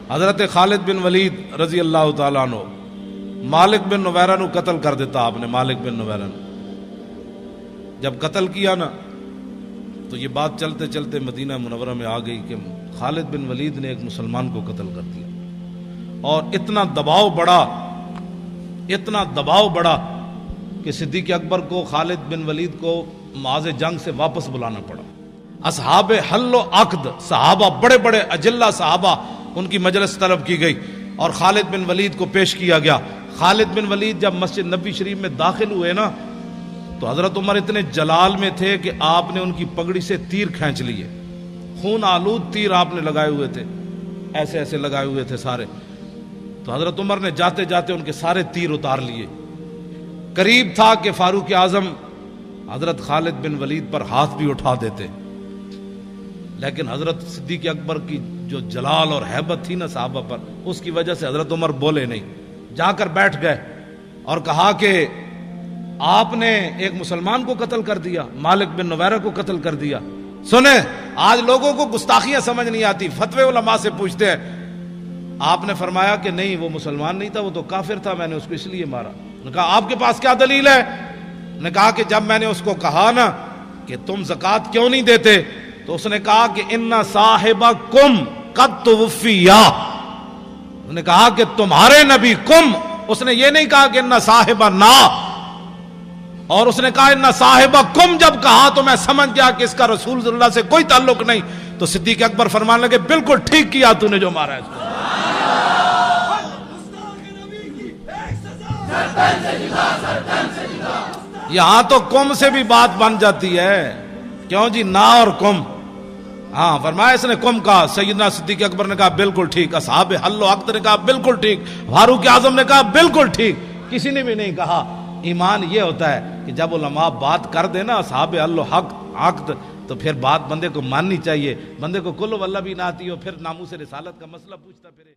حضرت خالد بن ولید رضی اللہ تعالیٰ عنہ مالک بن نویرہ نو قتل کر دیتا آپ نے. مالک بن نویرہ نے جب قتل کیا نا تو یہ بات چلتے چلتے مدینہ منورہ میں آ گئی کہ خالد بن ولید نے ایک مسلمان کو قتل کر دیا. اور اتنا دباؤ بڑا کہ صدیق اکبر کو خالد بن ولید کو معاذ جنگ سے واپس بلانا پڑا. اصحاب حل و عقد صحابہ بڑے بڑے اجلہ صحابہ ان کی مجلس طلب کی گئی اور خالد بن ولید کو پیش کیا گیا. خالد بن ولید جب مسجد نبی شریف میں داخل ہوئے نا تو حضرت عمر اتنے جلال میں تھے کہ آپ نے ان کی پگڑی سے تیر کھینچ لیے. خون آلود تیر آپ نے لگائے ہوئے تھے, ایسے ایسے لگائے ہوئے تھے سارے. تو حضرت عمر نے جاتے جاتے ان کے سارے تیر اتار لیے. قریب تھا کہ فاروق اعظم حضرت خالد بن ولید پر ہاتھ بھی اٹھا دیتے, لیکن حضرت صدیق اکبر کی جو جلال اور ہیبت تھی نا صحابہ پر, اس کی وجہ سے حضرت عمر بولے نہیں. جا کر بیٹھ گئے اور کہا کہ آپ نے ایک مسلمان کو قتل کر دیا, مالک بن نویرہ کو قتل کر دیا. سنیں, آج لوگوں کو گستاخیاں سمجھ نہیں آتی, فتوے علماء سے پوچھتے ہیں. آپ نے فرمایا کہ نہیں, وہ مسلمان نہیں تھا, وہ تو کافر تھا, میں نے اس کو اس لیے مارا. نے کہا آپ کے پاس کیا دلیل ہے؟ نے کہا کہ جب میں نے اس کو کہا نا کہ تم زکوٰۃ کیوں نہیں دیتے تو اس نے کہا کہ ان صاحبکم قد توفیا. اس نے کہا کہ تمہارے نبی کم, اس نے یہ نہیں کہا کہ ان صاحبنا, اور اس نے کہا ان صاحبکم. جب کہا تو میں سمجھ گیا کہ اس کا رسول صلی اللہ سے کوئی تعلق نہیں. تو صدیق اکبر فرمانے لگے بالکل ٹھیک کیا تو نے جو مارا ہے اس کو. یہاں تو کم سے بھی بات بن جاتی ہے, کیوں جی نا اور کم. ہاں فرمایا اس نے کم کہا, سیدنا صدیق اکبر نے کہا بالکل ٹھیک, اصحاب حل و عقد نے کہا بالکل ٹھیک, فاروق اعظم نے کہا بالکل ٹھیک, کسی نے بھی نہیں کہا. ایمان یہ ہوتا ہے کہ جب علماء بات کر دے نا اصحاب حل و عقد تو پھر بات بندے کو ماننی چاہیے. بندے کو کل واللہ بھی نہ آتی ہو پھر ناموس رسالت کا مسئلہ پوچھتا پھرے.